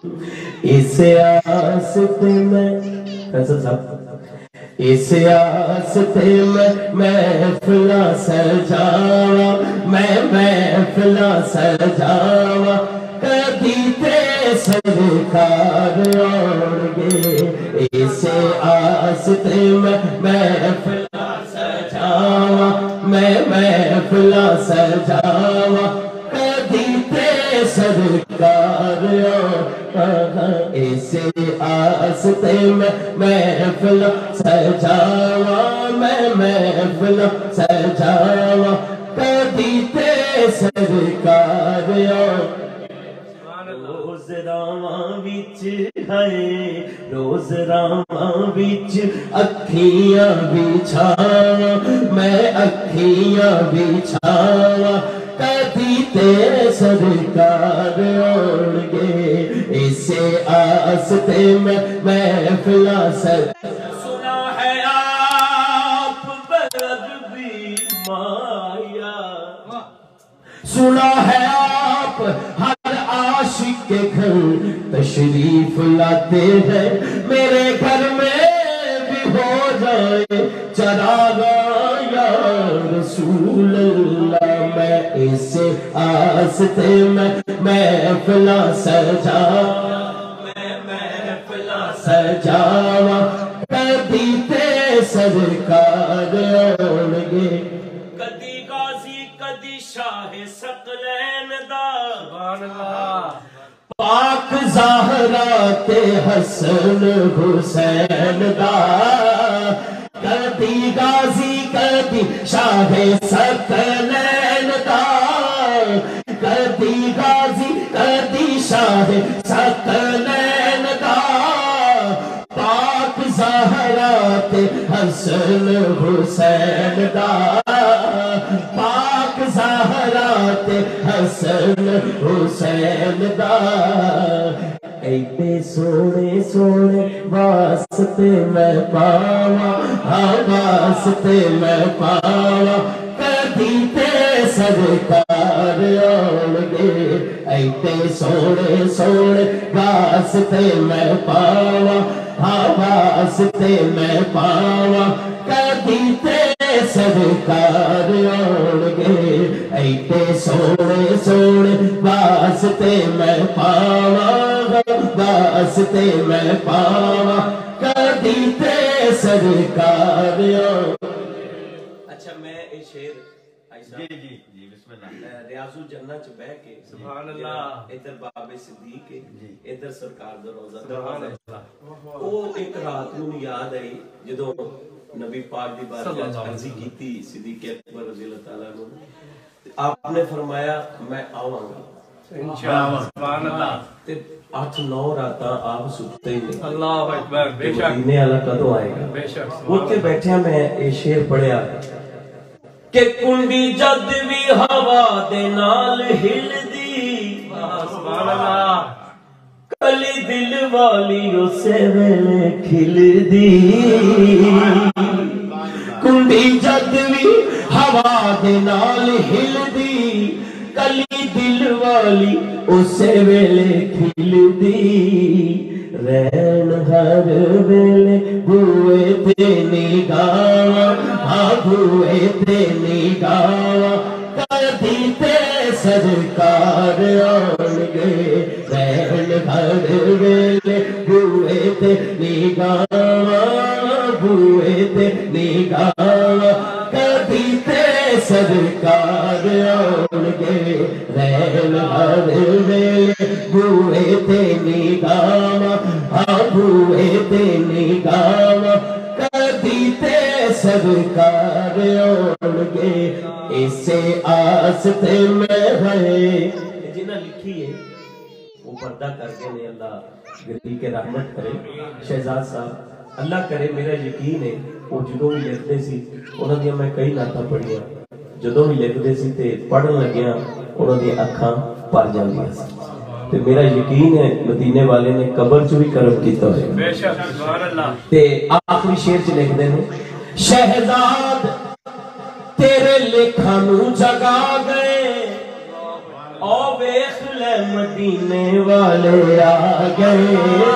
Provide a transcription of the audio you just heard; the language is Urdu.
اس آستے میں فیصل صاحب اس آستے میں محفلاں سجاواں میں محفلاں سجاواں کدی تے سرکار آن گے اس آستے میں محفلاں سجاواں میں محفلاں سجاواں کدی تے سرکار اس آستے میں محفل سجاواں میں محفل سجاواں کدی تے سرکار روز راواں وچ ہے روز راواں وچ اکھیاں بچھاواں میں اکھیاں بچھاواں کدی تے سرکار آن گے اس آستے میں محفلاں سنا ہے آپ بے مایا سنا ہے آپ ہر عاشق کے گھر تشریف لاتے ہیں میرے گھر میں بھی ہو جائے چراغاں یا رسول اللہ میں اس آستے میں محفلاں سجاواں میں محفلاں سجاواں کدی تے سرکار آن گے کدی غازی کدی شاہ ثقلین دا سبحان اللہ پاک زہرا تے حسن حسین دا کدی غازی کدی شاہ ثقلین دا کدی غازی کدی شاہ ثقلین دا پاک زہرا تے حسن حسین دا پاک زہرا تے حسن حسین دا ایتے سونے سونے واسطے میں پاواں ہاں واسطے میں پاواں کدی تے سرکار آن گے ایتے سونے سونے واسطے میں پاواں ہاں واسطے میں پاواں کدی تے سرکار آن گے ایتے سونے سونے واسطے میں پاواں واسطے میں پاواں کدی تے سرکار آن اچھا میں یہ شعر جی بسم اللہ ریاض الجنہ چ بہ کے سبحان اللہ ادھر باب صدیق ادھر سرکار دا روزہ سبحان اللہ او ایک رات نوں یاد آئی جدوں نبی پاک دی بارگاہ عرضی کیتی صدیق اکبر رضی اللہ تعالی عنہ آپ نے فرمایا میں آواں گا انشاءاللہ سبحان اللہ تے 8-9 راتاں آپ ستے ہی نہیں اللہ اکبر بے شک مدینے والا کدوں آئے گا بے شک اوتھے بیٹھیا میں یہ شعر پڑھیا کہ کنڈی جد بھی ہوا دے نال ہل دی سبحان اللہ کلی دل والی اسے ویلے کھل دی کنڈی جد بھی ہوا دے نال ہل دی کلی دل والی اسے ویلے کھل دی رین ہر ویلے بوئے تے نگاواں ہاں بوئے تے نگاواں کدی تے سرکار آن گے رین ہر ویلے بوئے تے نگاواں بوئے تے نگاواں کدی تے سرکار آن گے رین ہر ویلے بوئے تے نگاواں ہاں بوئے تے نگاواں کدی تے سرکار آن گے اسے آستے میں ہے جنہاں لکھی ہے وہ پردہ کر کے نے اللہ گردی کے رحمت کرے شہزاد صاحب اللہ کرے میرا یقین ہے وہ جدوں بھی لکھتے سی انہوں نے میں کئی نعتاں پڑھیاں جدوں بھی لکھتے سی تے پڑھن لگیاں انہوں نے اکھاں پر جاندیاں سی تے میرا یقین ہے مدینے والے نے قبر چ بھی کرم کیتا ہوئے بے شک سبحان اللہ تے آخری شعر چ لکھدے نے شہزاد تیرے لکھاں نوں جگا گئے او ویکھ لے مدینے والے آ گئے